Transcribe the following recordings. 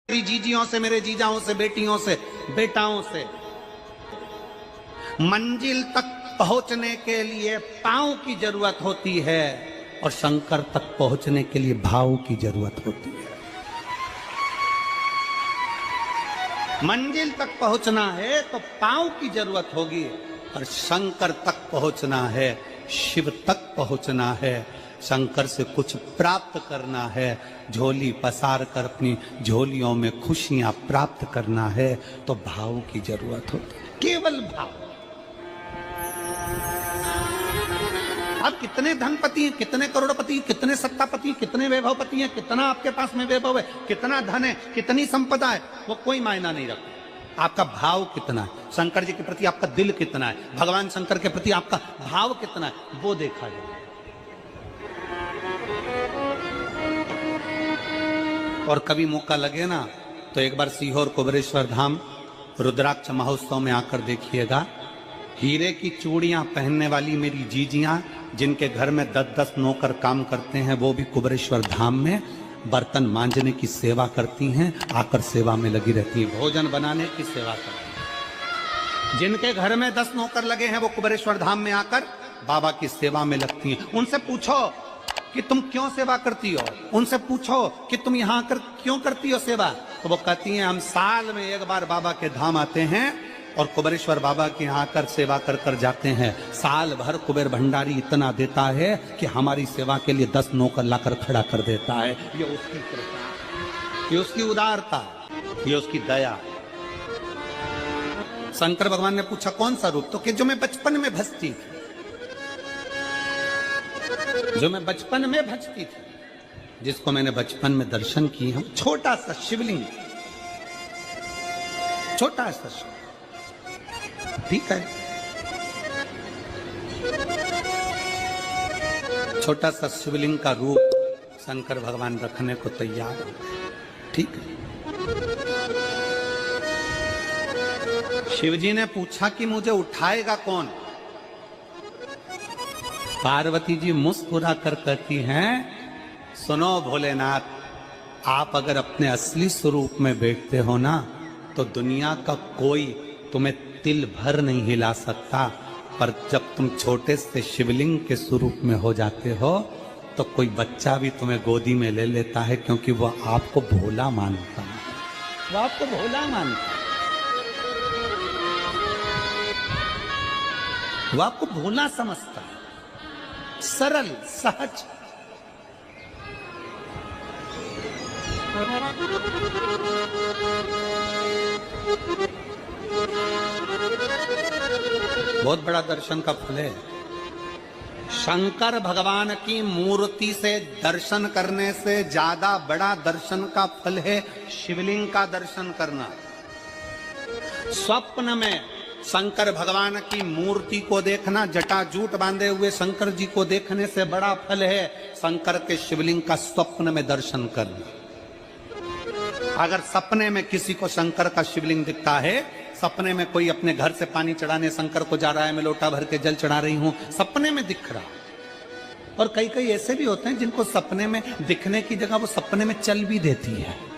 मेरी जीजियों से, मेरे जीजाओं से, बेटियों से, बेटाओं से। मंजिल तक पहुंचने के लिए पांव की जरूरत होती है और शंकर तक पहुंचने के लिए भाव की जरूरत होती है। मंजिल तक पहुंचना है तो पांव की जरूरत होगी और शंकर तक पहुंचना है, शिव तक पहुंचना है, शंकर से कुछ प्राप्त करना है, झोली पसार कर अपनी झोलियों में खुशियां प्राप्त करना है तो भाव की जरूरत होती है, केवल भाव। आप कितने धनपति हैं, कितने करोड़पति, कितने सत्तापति, कितने वैभवपति हैं, कितना आपके पास में वैभव है, कितना धन है, कितनी संपदा है, वो कोई मायना नहीं रखता। आपका भाव कितना है, शंकर जी के प्रति आपका दिल कितना है, भगवान शंकर के प्रति आपका भाव कितना है, वो देखा जाए। और कभी मौका लगे ना तो एक बार सीहोर कुबेरेश्वर धाम रुद्राक्ष महोत्सव में आकर देखिएगा। हीरे की चूड़ियां पहनने वाली मेरी जीजियां, जिनके घर में 10-10 नौकर काम करते हैं, वो भी कुबेरेश्वर धाम में बर्तन मांजने की सेवा करती हैं, आकर सेवा में लगी रहती हैं, भोजन बनाने की सेवा करती हैं। जिनके घर में 10 नौकर लगे हैं वो कुबेरेश्वर धाम में आकर बाबा की सेवा में लगती हैं। उनसे पूछो कि तुम क्यों सेवा करती हो, उनसे पूछो कि तुम यहाँ आकर क्यों करती हो सेवा, तो वो कहती हैं हम साल में एक बार बाबा के धाम आते हैं और कुबेरेश्वर बाबा के यहाँ आकर सेवा कर कर जाते हैं। साल भर कुबेर भंडारी इतना देता है कि हमारी सेवा के लिए 10 नौकर लाकर खड़ा कर देता है। ये उसकी कृपा, ये उसकी उदारता, ये उसकी दया। शंकर भगवान ने पूछा कौन सा रूप, तो कि जो मैं बचपन में भजती थी, जो मैं बचपन में भजती थी, जिसको मैंने बचपन में दर्शन किए हैं, छोटा सा शिवलिंग, छोटा सा शिवलिंग, ठीक है, छोटा सा शिवलिंग का रूप शंकर भगवान रखने को तैयार है, ठीक है। शिवजी ने पूछा कि मुझे उठाएगा कौन। पार्वती जी मुस्कुरा कर कहती हैं सुनो भोलेनाथ, आप अगर अपने असली स्वरूप में बैठते हो ना तो दुनिया का कोई तुम्हें तिल भर नहीं हिला सकता, पर जब तुम छोटे से शिवलिंग के स्वरूप में हो जाते हो तो कोई बच्चा भी तुम्हें गोदी में ले लेता है, क्योंकि वह आपको भोला मानता है, वो आपको भोला मानता है, वो आपको भोला समझता है, सरल सहज। बहुत बड़ा दर्शन का फल है। शंकर भगवान की मूर्ति से दर्शन करने से ज्यादा बड़ा दर्शन का फल है शिवलिंग का दर्शन करना। स्वप्न में शंकर भगवान की मूर्ति को देखना, जटाजूट बांधे हुए शंकर जी को देखने से बड़ा फल है शंकर के शिवलिंग का स्वप्न में दर्शन करना। अगर सपने में किसी को शंकर का शिवलिंग दिखता है, सपने में कोई अपने घर से पानी चढ़ाने शंकर को जा रहा है, मैं लोटा भर के जल चढ़ा रही हूं, सपने में दिख रहा। और कई कई ऐसे भी होते हैं जिनको सपने में दिखने की जगह वो सपने में चल भी देती है।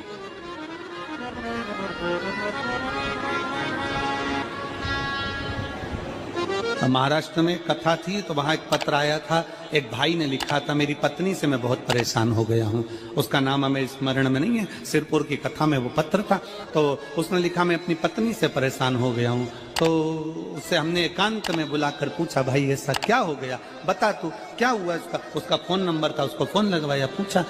महाराष्ट्र में कथा थी तो वहां एक पत्र आया था, एक भाई ने लिखा था मेरी पत्नी से मैं बहुत परेशान हो गया हूं। उसका नाम हमें स्मरण में नहीं है, सिरपुर की कथा में वो पत्र था। तो उसने लिखा मैं अपनी पत्नी से परेशान हो गया हूं। तो उससे हमने एकांत में बुलाकर पूछा भाई ऐसा क्या हो गया, बता तू क्या हुआ। उसका फोन नंबर था, उसको फोन लगवाया, पूछा